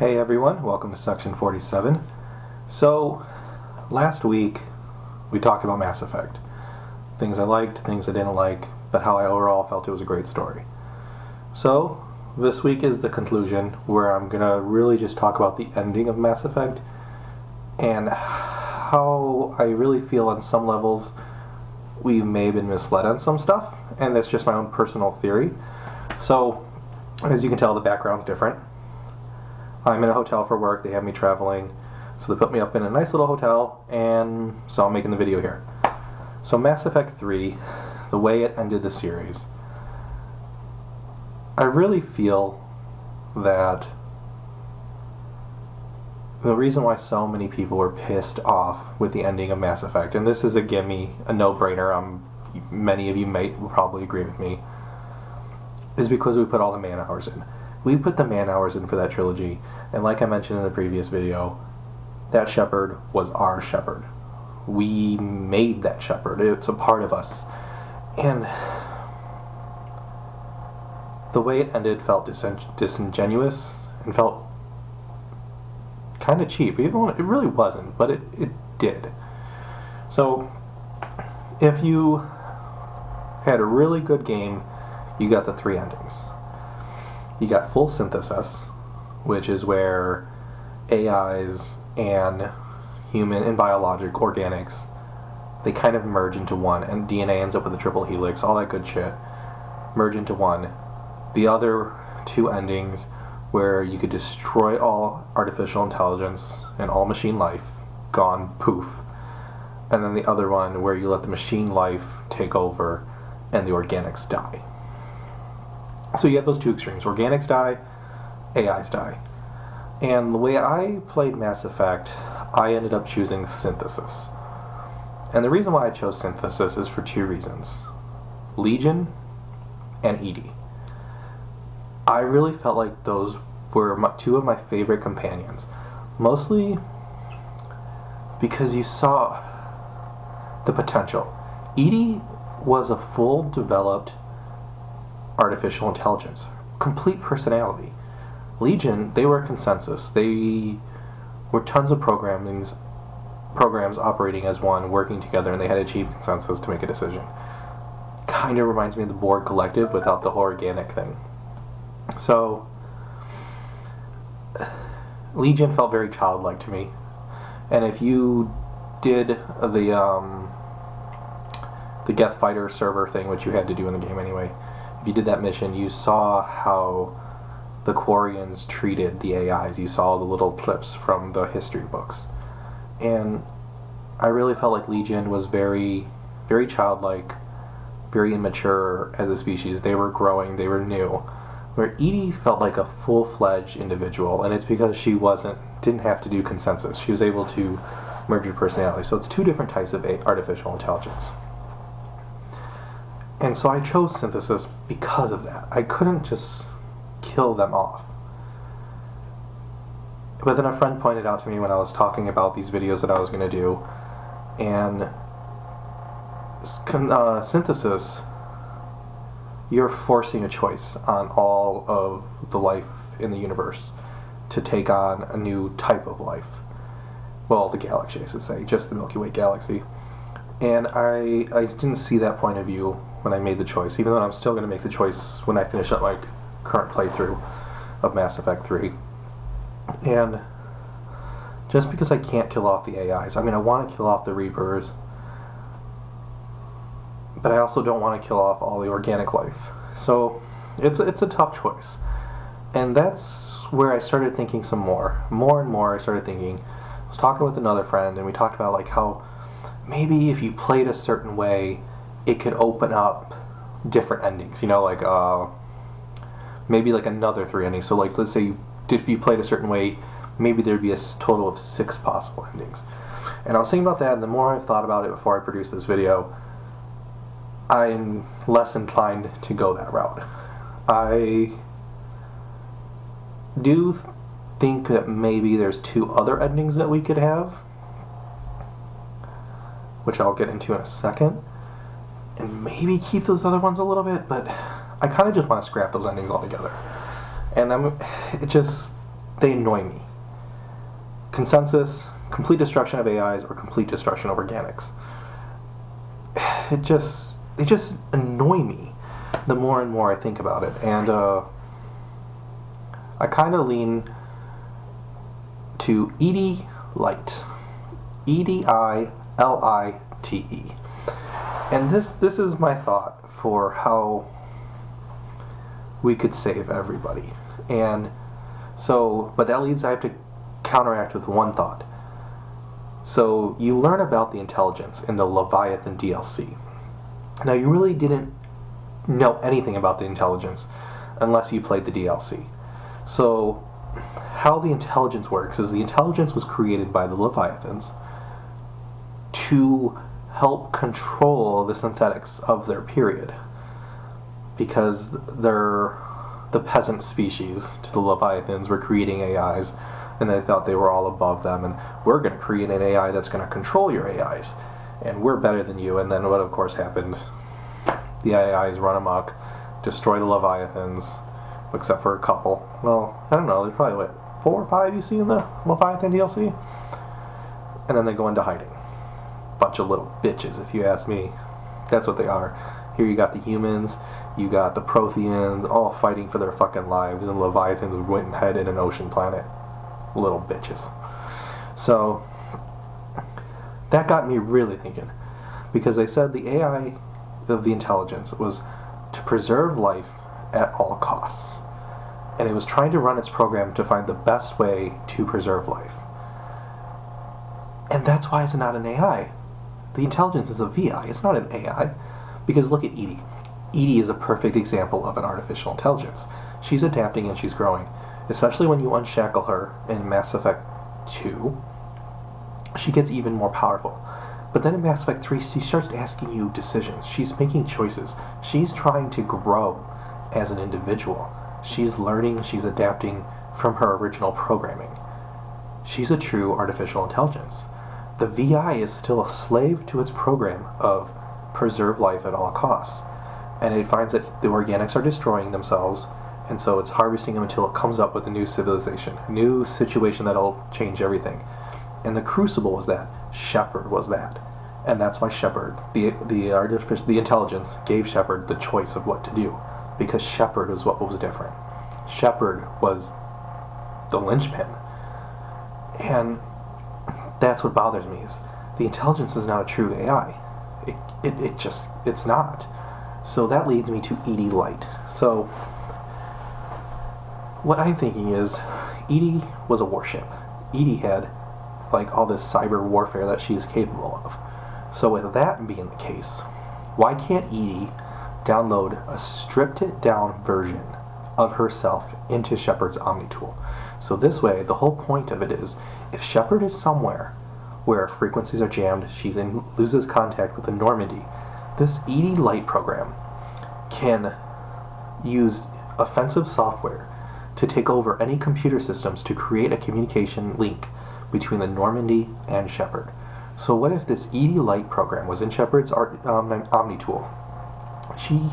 Hey everyone, welcome to section 47. So, last week we talked about Mass Effect. Things I liked, things I didn't like, but how I overall felt it was a great story. So, this week is the conclusion where I'm gonna really just talk about the ending of Mass Effect and how I really feel on some levels we may have been misled on some stuff, and that's just my own personal theory. So, as you can tell, the background's different. I'm in a hotel for work, they have me traveling, so they put me up in a nice little hotel, and so I'm making the video here. So Mass Effect 3, the way it ended the series, I really feel that the reason why so many people were pissed off with the ending of Mass Effect, and this is a gimme, a no-brainer, many of you may probably agree with me, is because we put all the man-hours in. We put the man-hours in for that trilogy, and like I mentioned in the previous video, that Shepard was our Shepard. We made that Shepard. It's a part of us. And the way it ended felt disingenuous and felt kind of cheap, even when it really wasn't, but it did. So, if you had a really good game, you got the three endings. You got full synthesis, which is where AIs and human and biologic organics, they kind of merge into one, and DNA ends up with a triple helix, all that good shit, merge into one. The other two endings where you could destroy all artificial intelligence and all machine life, gone, poof. And then the other one where you let the machine life take over and the organics die. So you have those two extremes. Organics die, AIs die. And the way I played Mass Effect, I ended up choosing synthesis. And the reason why I chose synthesis is for two reasons. Legion and EDI. I really felt like those were two of my favorite companions. Mostly because you saw the potential. EDI was a full developed artificial intelligence, complete personality. Legion, they were a consensus. They were tons of programs operating as one, working together, and they had to achieve consensus to make a decision. Kind of reminds me of the Borg Collective without the whole organic thing. So, Legion felt very childlike to me. And if you did the Geth Fighter server thing, which you had to do in the game anyway, if you did that mission, you saw how the Quarians treated the AIs. You saw the little clips from the history books. And I really felt like Legion was very, very childlike, very immature as a species. They were growing, they were new. Where EDI felt like a full-fledged individual, and it's because she didn't have to do consensus. She was able to merge her personality. So it's two different types of artificial intelligence. And so I chose synthesis because of that. I couldn't just kill them off. But then a friend pointed out to me when I was talking about these videos that I was going to do, and synthesis, you're forcing a choice on all of the life in the universe to take on a new type of life. Well, the galaxy, I should say, just the Milky Way galaxy. And I didn't see that point of view when I made the choice, even though I'm still going to make the choice when I finish up my current playthrough of Mass Effect 3. And just because I can't kill off the AIs, I mean, I want to kill off the Reapers, but I also don't want to kill off all the organic life. So it's a tough choice. And that's where I started thinking some more. More and more I started thinking. I was talking with another friend, and we talked about like how maybe if you played a certain way, it could open up different endings. You know, like maybe like another 3 endings. So like let's say if you played a certain way, maybe there'd be a total of 6 possible endings. And I was thinking about that, and the more I've thought about it before I produced this video, I'm less inclined to go that route. I do think that maybe there's 2 other endings that we could have, which I'll get into in a second, and maybe keep those other ones a little bit, but I kind of just want to scrap those endings altogether. And they annoy me. Consensus, complete destruction of AIs or complete destruction of organics. They just annoy me the more and more I think about it. And I kind of lean to Edie Light. Edilite. And this is my thought for how we could save everybody. And so, but that leads, I have to counteract with one thought. So you learn about the intelligence in the Leviathan DLC. Now you really didn't know anything about the intelligence unless you played the DLC. So how the intelligence works is the intelligence was created by the Leviathans to help control the synthetics of their period, because they're the peasant species to the Leviathans were creating AIs, and they thought they were all above them, and we're going to create an AI that's going to control your AIs, and we're better than you. And then what of course happened, the AIs run amok, destroy the Leviathans, except for a couple. Well, I don't know, there's probably 4 or 5 you see in the Leviathan DLC, and then they go into hiding. Bunch of little bitches, if you ask me. That's what they are. Here you got the humans, you got the Protheans, all fighting for their fucking lives, and Leviathans went and hid in an ocean planet. Little bitches. So that got me really thinking, because they said the AI of the intelligence was to preserve life at all costs, and it was trying to run its program to find the best way to preserve life. And that's why it's not an AI. The intelligence is a VI, it's not an AI. Because look at Edie. Edie is a perfect example of an artificial intelligence. She's adapting and she's growing. Especially when you unshackle her in Mass Effect 2, she gets even more powerful. But then in Mass Effect 3, she starts asking you decisions. She's making choices. She's trying to grow as an individual. She's learning, she's adapting from her original programming. She's a true artificial intelligence. The VI is still a slave to its program of preserve life at all costs. And it finds that the organics are destroying themselves, and so it's harvesting them until it comes up with a new civilization, a new situation that'll change everything. And the Crucible was that. Shepard was that. And that's why Shepard, the intelligence, gave Shepard the choice of what to do. Because Shepard was what was different. Shepard was the linchpin. And that's what bothers me, is the intelligence is not a true AI. It's not. So that leads me to Edie Light. So what I'm thinking is, Edie was a warship. Edie had like all this cyber warfare that she's capable of. So with that being the case, why can't Edie download a stripped down version of herself into Shepard's Omni tool? So this way, the whole point of it is, if Shepard is somewhere where frequencies are jammed, loses contact with the Normandy, this Edie Light program can use offensive software to take over any computer systems to create a communication link between the Normandy and Shepard. So what if this Edie Light program was in Shepard's Omni tool? She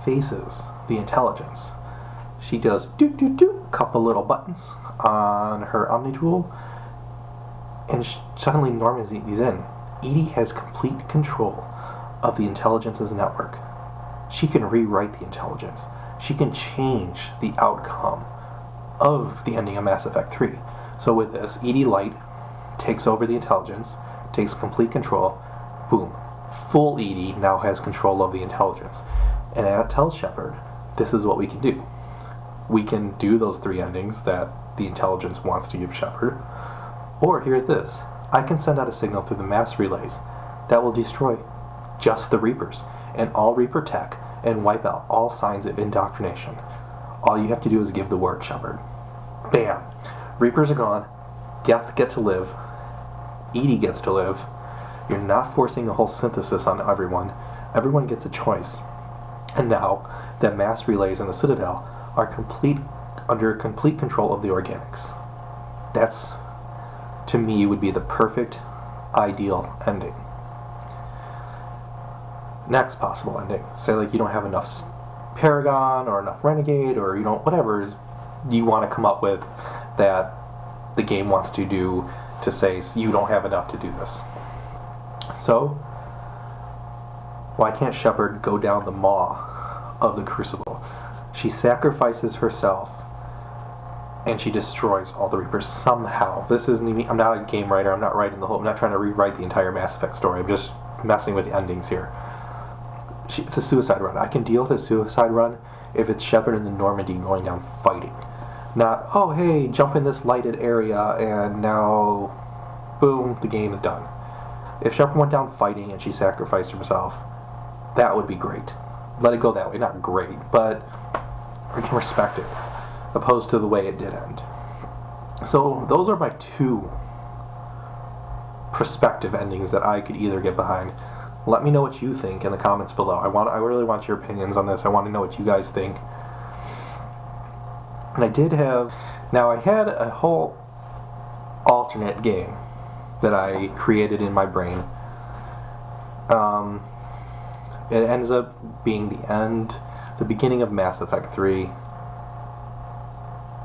faces the intelligence. She does couple little buttons on her Omni tool, and suddenly Normandy's in. Edie has complete control of the intelligence's network. She can rewrite the intelligence. She can change the outcome of the ending of Mass Effect 3. So with this, Edie Light takes over the intelligence, takes complete control, boom. Full Edie now has control of the intelligence. And it tells Shepard, this is what we can do. We can do those 3 endings that the intelligence wants to give Shepard. Or here's this. I can send out a signal through the mass relays that will destroy just the Reapers and all Reaper tech and wipe out all signs of indoctrination. All you have to do is give the word, Shepard. Bam! Reapers are gone. Geth get to live. Edie gets to live. You're not forcing a whole synthesis on everyone. Everyone gets a choice. And now, the mass relays in the Citadel are under complete control of the organics. That's, to me, would be the perfect, ideal ending. Next possible ending. Say like you don't have enough Paragon or enough Renegade, or you don't, whatever you want to come up with, that the game wants to do to say, you don't have enough to do this. So, why can't Shepard go down the maw of the Crucible? She sacrifices herself, and she destroys all the Reapers somehow. This isn't even, I'm not a game writer, I'm not trying to rewrite the entire Mass Effect story, I'm just messing with the endings here. It's a suicide run. I can deal with a suicide run if it's Shepard and the Normandy going down fighting. Not, oh hey, jump in this lighted area and now, boom, the game's done. If Shepard went down fighting and she sacrificed herself, that would be great. Let it go that way. Not great, but we can respect it, opposed to the way it did end. So those are my two prospective endings that I could either get behind. Let me know what you think in the comments below. I really want your opinions on this. I want to know what you guys think. And I had a whole alternate game that I created in my brain. It ends up being the beginning of Mass Effect 3.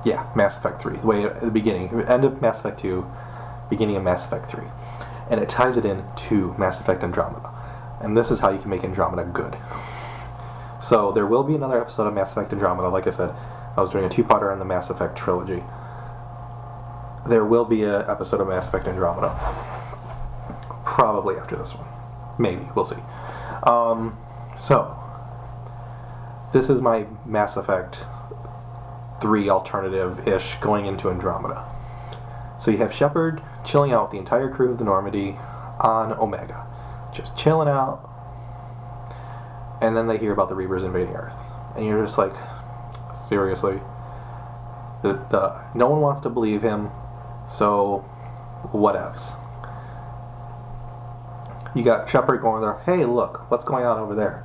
Yeah, Mass Effect 3. The beginning. End of Mass Effect 2, beginning of Mass Effect 3. And it ties it in to Mass Effect Andromeda. And this is how you can make Andromeda good. So there will be another episode of Mass Effect Andromeda. Like I said, I was doing a two-parter on the Mass Effect trilogy. There will be an episode of Mass Effect Andromeda. Probably after this one. Maybe. We'll see. So, this is my Mass Effect 3 alternative-ish going into Andromeda. So you have Shepard chilling out with the entire crew of the Normandy on Omega. Just chilling out. And then they hear about the Reapers invading Earth. And you're just like, seriously? No one wants to believe him, so whatevs. You got Shepard going there, hey look, what's going on over there?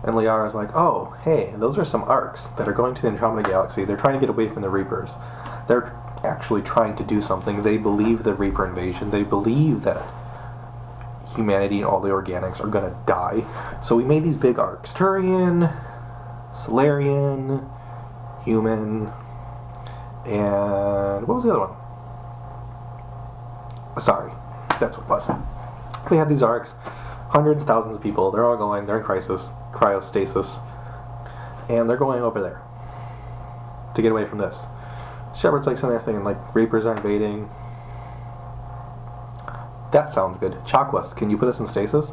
And Liara's like, oh, hey, those are some arcs that are going to the Andromeda Galaxy. They're trying to get away from the Reapers. They're actually trying to do something. They believe the Reaper invasion. They believe that humanity and all the organics are going to die. So we made these big arcs. Turian, Solarian, Human, and what was the other one? Sorry, that's what it was. They had these arcs, hundreds, thousands of people. They're all going. They're in crisis, cryostasis, and they're going over there to get away from this. Shepard's like sitting there thinking, like, Reapers are invading. That sounds good. Chakwas, can you put us in stasis?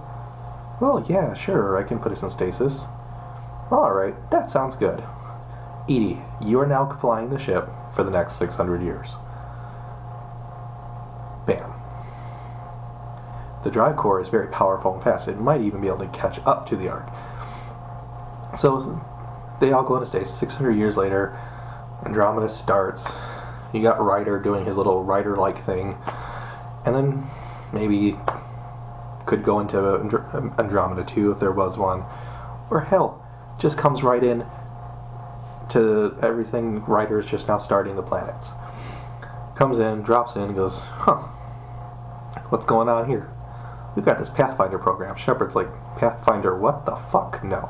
Well, yeah, sure, I can put us in stasis. Alright, that sounds good. Edie, you are now flying the ship for the next 600 years. Bam. The drive core is very powerful and fast. It might even be able to catch up to the arc. So they all go into stasis. 600 years later, Andromeda starts. You got Ryder doing his little Ryder-like thing. And then maybe could go into Andromeda 2 if there was one. Or hell, just comes right in to everything. Ryder's just now starting the planets. Comes in, drops in, goes, huh, what's going on here? We've got this Pathfinder program. Shepard's like, Pathfinder, what the fuck? No.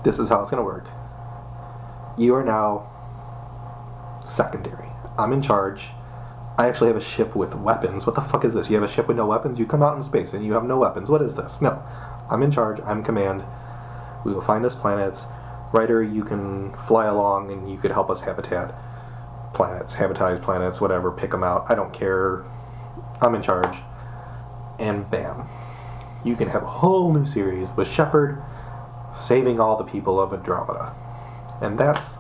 This is how it's going to work. You are now secondary. I'm in charge. I actually have a ship with weapons. What the fuck is this? You have a ship with no weapons? You come out in space and you have no weapons. What is this? No. I'm in charge. I'm command. We will find us planets. Ryder, you can fly along and you could help us habitize planets, whatever. Pick them out. I don't care. I'm in charge. And bam. You can have a whole new series with Shepard saving all the people of Andromeda. And that's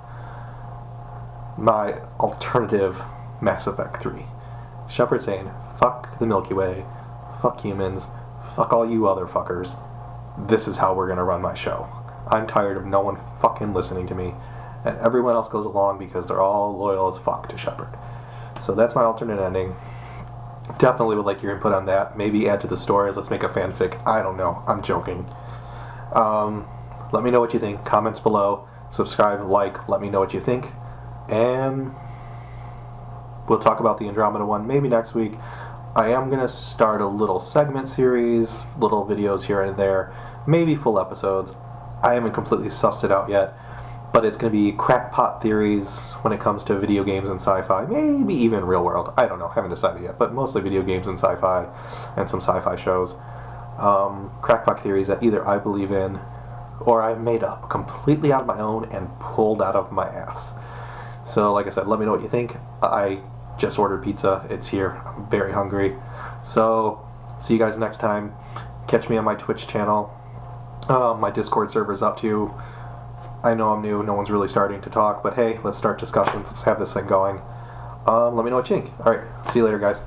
my alternative Mass Effect 3. Shepard saying, fuck the Milky Way, fuck humans, fuck all you other fuckers. This is how we're gonna run my show. I'm tired of no one fucking listening to me, and everyone else goes along because they're all loyal as fuck to Shepard. So that's my alternate ending. Definitely would like your input on that. Maybe add to the story. Let's make a fanfic. I don't know. I'm joking. Let me know what you think. Comments below. Subscribe, like. Let me know what you think. And we'll talk about the Andromeda one maybe next week. I am going to start a little segment series, little videos here and there, maybe full episodes. I haven't completely sussed it out yet. but it's going to be crackpot theories when it comes to video games and sci-fi, maybe even real world. I don't know, haven't decided yet, but mostly video games and sci-fi, and some sci-fi shows. Crackpot theories that either I believe in or I've made up completely out of my own and pulled out of my ass. So like I said, let me know what you think. I just ordered pizza. It's here. I'm very hungry. So see you guys next time. Catch me on my Twitch channel. My Discord server's up too. I know I'm new. No one's really starting to talk, but hey, let's start discussions. Let's have this thing going. Let me know what you think. All right. See you later, guys.